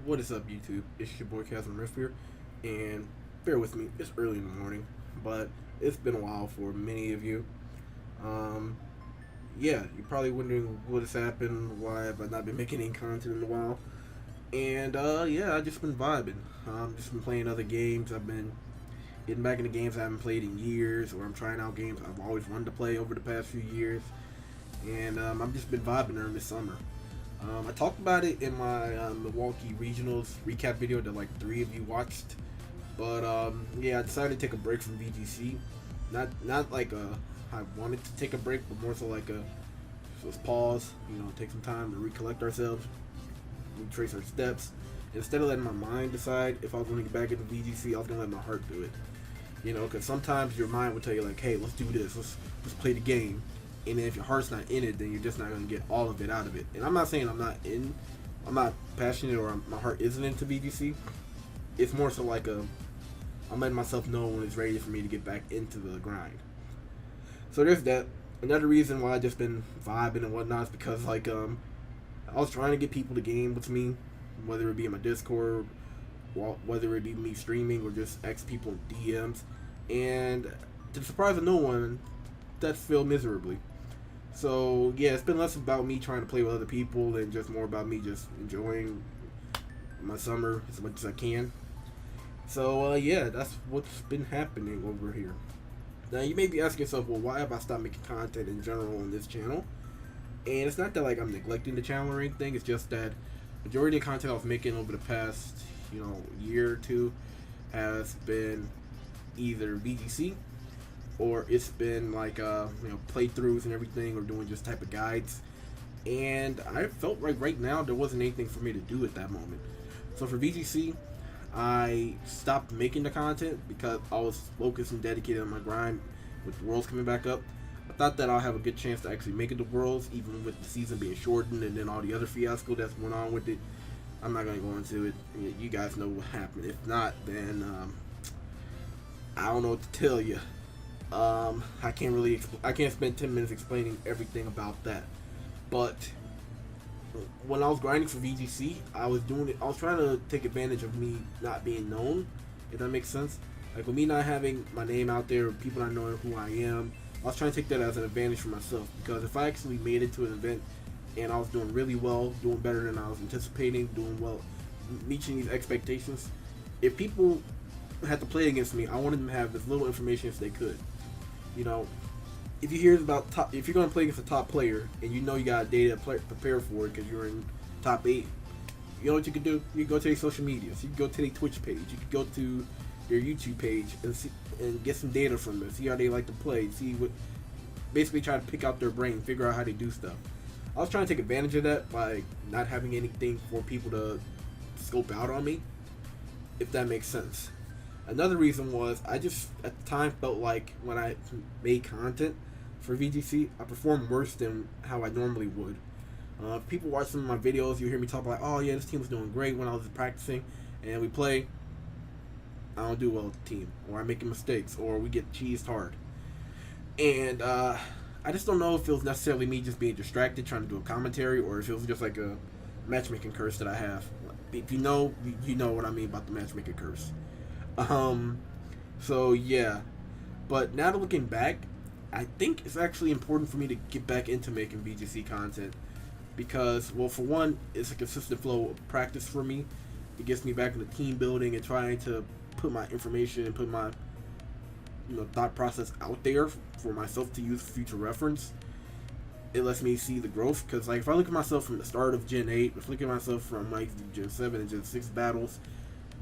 What is up, YouTube? It's your boy ChasmRift here, and bear with me. It's early in the morning, but it's been a while for many of you. Um, yeah, you're probably wondering what has happened, why have I not been making any content in a while, and yeah, I just been vibing. Just been playing other games. I've been getting back into games I haven't played in years, or I'm trying out games I've always wanted to play over the past few years, and I've just been vibing during this summer. I talked about it in my Milwaukee Regionals recap video that like three of you watched, but yeah, I decided to take a break from VGC. Not like I wanted to take a break, but more so like a just pause. Take some time to recollect ourselves, retrace our steps. Instead of letting my mind decide if I was going to get back into VGC, I was going to let my heart do it. Because sometimes your mind will tell you like, "Hey, let's do this. Let's play the game." And then if your heart's not in it, then you're just not going to get all of it out of it. And I'm not saying I'm not passionate or my heart isn't into VGC. It's more so like I'm letting myself know when it's ready for me to get back into the grind. So there's that. Another reason why I just been vibing and whatnot is because like I was trying to get people to game with me, whether it be in my Discord, whether it be me streaming or just ask people in DMs, and to the surprise of no one, that failed miserably. So yeah, it's been less about me trying to play with other people and just more about me just enjoying my summer as much as I can. So yeah, that's what's been happening over here. Now you may be asking yourself, well, why have I stopped making content in general on this channel? And it's not that like I'm neglecting the channel or anything. It's just that majority of content I was making over the past year or two has been either VGC or it's been like playthroughs and everything, or doing just type of guides. And I felt like right now there wasn't anything for me to do at that moment. So for VGC, I stopped making the content because I was focused and dedicated on my grind with the Worlds coming back up. I thought that I'll have a good chance to actually make it to Worlds, even with the season being shortened and then all the other fiasco that's went on with it. I'm not going to go into it. You guys know what happened. If not, then I don't know what to tell you. I can't spend 10 minutes explaining everything about that. But when I was grinding for VGC, I was trying to take advantage of me not being known, if that makes sense. Like with me not having my name out there, people not knowing who I am, I was trying to take that as an advantage for myself. Because if I actually made it to an event and I was doing really well, doing better than I was anticipating, doing well, reaching these expectations, if people had to play against me, I wanted them to have as little information as they could. If you hear about if you're going to play against a top player and you got a day to prepare for it because you're in top 8, you know what you can do? You can go to their social medias, you can go to their Twitch page, you can go to their YouTube page and get some data from them, see how they like to play, basically try to pick out their brain, figure out how they do stuff. I was trying to take advantage of that by not having anything for people to scope out on me, if that makes sense. Another reason was I just at the time felt like when I made content for VGC, I performed worse than how I normally would. If people watch some of my videos, you hear me talk like, "Oh yeah, this team was doing great when I was practicing," and we play. I don't do well with the team, or I'm making mistakes, or we get cheesed hard. And I just don't know if it was necessarily me just being distracted trying to do a commentary, or if it was just like a matchmaking curse that I have. If you know what I mean about the matchmaking curse. So yeah, but now that looking back, I think it's actually important for me to get back into making VGC content because, well, for one, it's a consistent flow of practice for me. It gets me back into team building and trying to put my information and put my thought process out there for myself to use for future reference. It lets me see the growth because, like, if I look at myself from the start of Gen 8, if I look at myself from like Gen 7 and Gen 6 battles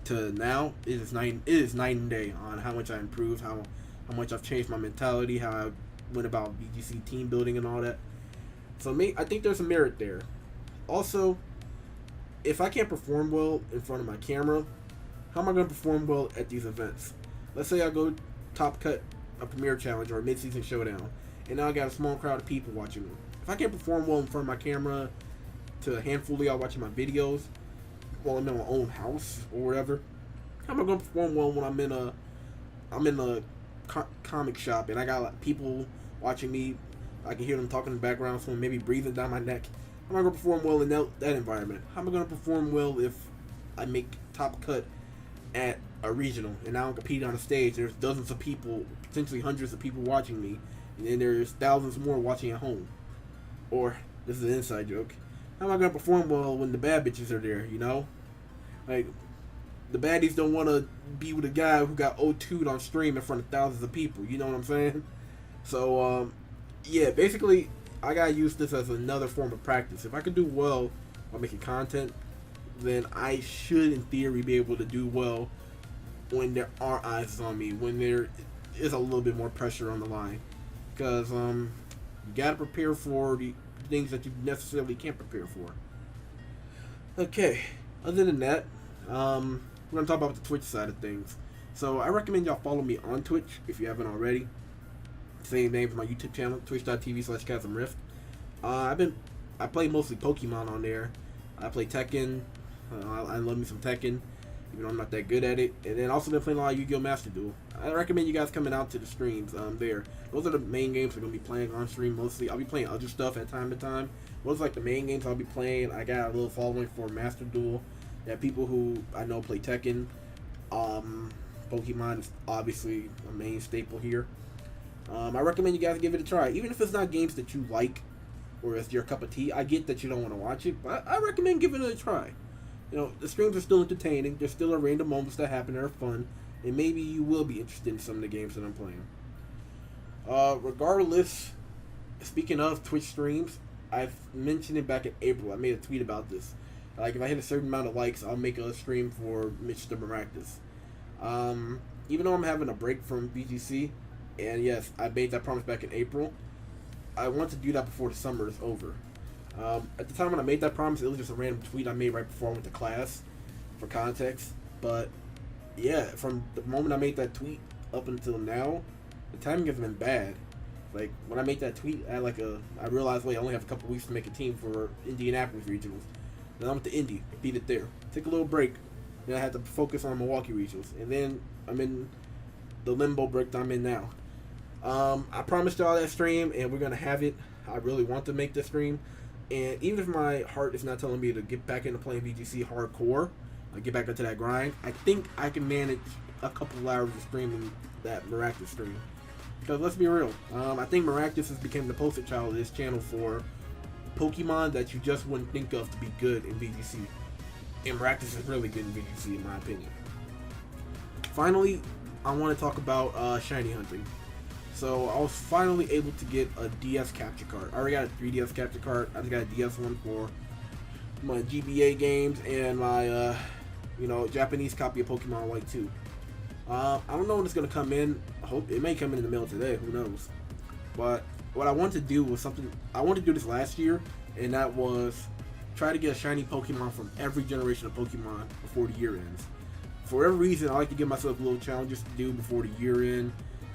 to now, it is night and day on how much I improved, how much I've changed my mentality, how I went about VGC team building and all that. So I think there's a merit there. Also, if I can't perform well in front of my camera, how am I going to perform well at these events? Let's say I go top cut a Premier Challenge or a mid-season showdown, and now I got a small crowd of people watching me. If I can't perform well in front of my camera to a handful of y'all watching my videos while I'm in my own house or whatever, how am I going to perform well when I'm in a comic shop and I got people watching me? I can hear them talking in the background, someone maybe breathing down my neck. How am I going to perform well in that environment? How am I going to perform well if I make top cut at a regional, and now I'm competing on a stage. There's dozens of people, potentially hundreds of people watching me, and then there's thousands more watching at home. Or this is an inside joke. How am I gonna perform well when the bad bitches are there? You know, like the baddies don't want to be with a guy who got O2'd on stream in front of thousands of people. You know what I'm saying? So yeah, basically I gotta use this as another form of practice. If I can do well while making content, then I should, in theory, be able to do well when there are eyes on me, when there is a little bit more pressure on the line. Because you gotta prepare for the things that you necessarily can't prepare for. Okay, other than that, we're gonna talk about the Twitch side of things. So I recommend y'all follow me on Twitch if you haven't already. Same name for my YouTube channel, twitch.tv/ChasmRift. I play mostly Pokemon on there. I play Tekken. I love me some Tekken, even though I'm not that good at it. And then also been playing a lot of Yu-Gi-Oh! Master Duel. I recommend you guys coming out to the streams there. Those are the main games I'm going to be playing on stream mostly. I'll be playing other stuff at time to time. Those are like the main games I'll be playing. I got a little following for Master Duel. Yeah, people who I know play Tekken. Pokemon is obviously a main staple here. I recommend you guys give it a try. Even if it's not games that you like or it's your cup of tea, I get that you don't want to watch it, but I recommend giving it a try. You know, the streams are still entertaining. There's still random moments that happen that are fun, and maybe you will be interested in some of the games that I'm playing. Regardless, speaking of Twitch streams, I've mentioned it back in April. I made a tweet about this. Like, if I hit a certain amount of likes, I'll make a stream for Mr. Maractus. Even though I'm having a break from BGC, and yes, I made that promise back in April, I want to do that before the summer is over. At the time when I made that promise, it was just a random tweet I made right before I went to class, for context. But yeah, from the moment I made that tweet up until now, the timing has been bad. Like, when I made that tweet, I realized, wait, I only have a couple weeks to make a team for Indianapolis regionals. Then I went to Indy, beat it there. Took a little break. Then I had to focus on Milwaukee regionals. And then I'm in the limbo break that I'm in now. I promised y'all that stream, and we're going to have it. I really want to make this stream. And even if my heart is not telling me to get back into playing VGC hardcore, get back into that grind, I think I can manage a couple of hours of streaming that Maractus stream. Because let's be real, I think Maractus has become the poster child of this channel for Pokemon that you just wouldn't think of to be good in VGC. And Maractus is really good in VGC, in my opinion. Finally, I want to talk about shiny hunting. So I was finally able to get a DS capture card. I already got a 3DS capture card. I just got a DS one for my GBA games and my Japanese copy of Pokemon White 2. I don't know when it's gonna come in. I hope it may come in the mail today. Who knows? But what I wanted to do was something I wanted to do this last year, and that was try to get a shiny Pokemon from every generation of Pokemon before the year ends. For whatever reason, I like to give myself little challenges to do before the year end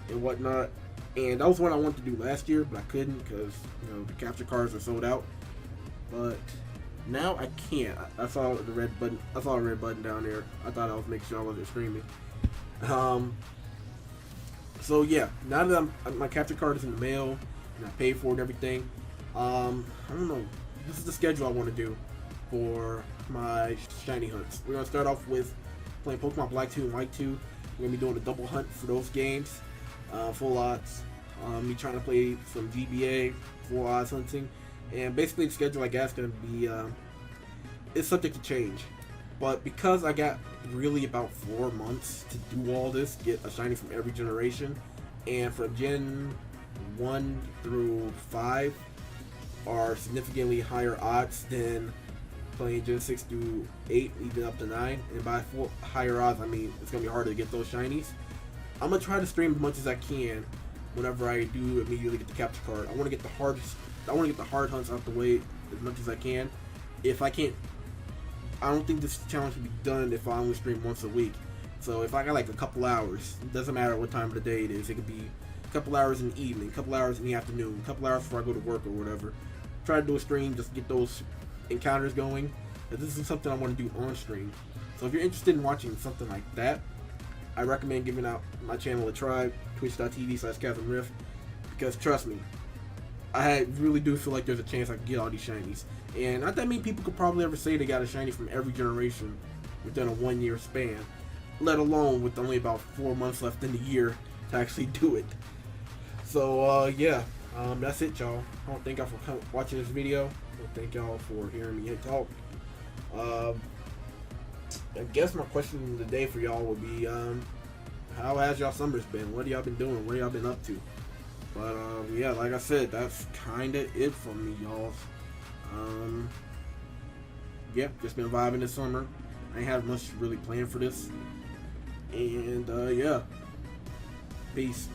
and whatnot. And that was what I wanted to do last year, but I couldn't because the capture cards are sold out. But now I can't. I saw the red button. I saw a red button down there. I thought I was making sure I wasn't streaming. So yeah, now that my capture card is in the mail and I paid for it and everything, I don't know. This is the schedule I want to do for my shiny hunts. We're gonna start off with playing Pokemon Black 2 and White 2. We're gonna be doing a double hunt for those games. Full odds. Me trying to play some GBA, full odds hunting, and basically the schedule I guess gonna be it's subject to change. But because I got really about 4 months to do all this, get a shiny from every generation, and from Gen 1 through 5 are significantly higher odds than playing Gen 6 through 8, even up to 9. And by higher odds, I mean it's gonna be harder to get those shinies. I'm gonna try to stream as much as I can whenever I do immediately get the capture card. I want to get the hard hunts out the way as much as I can. If I can't, I don't think this challenge should be done if I only stream once a week. So if I got like a couple hours, it doesn't matter what time of the day it is. It could be a couple hours in the evening, a couple hours in the afternoon, a couple hours before I go to work or whatever. Try to do a stream, just get those encounters going. This is something I want to do on stream. So if you're interested in watching something like that, I recommend giving out my channel a try, twitch.tv/ChasmRift, because trust me, I really do feel like there's a chance I can get all these shinies. And not that many people could probably ever say they got a shiny from every generation within a 1 year span, let alone with only about 4 months left in the year to actually do it. So yeah, that's it, y'all. I don't thank y'all for watching this video. I don't thank y'all for hearing me talk. I guess my question of the day for y'all would be, how has y'all summers been? What have y'all been doing? What have y'all been up to? But yeah, like I said, that's kind of it for me, y'all. Yeah, just been vibing this summer. I ain't have much really planned for this. And yeah, peace.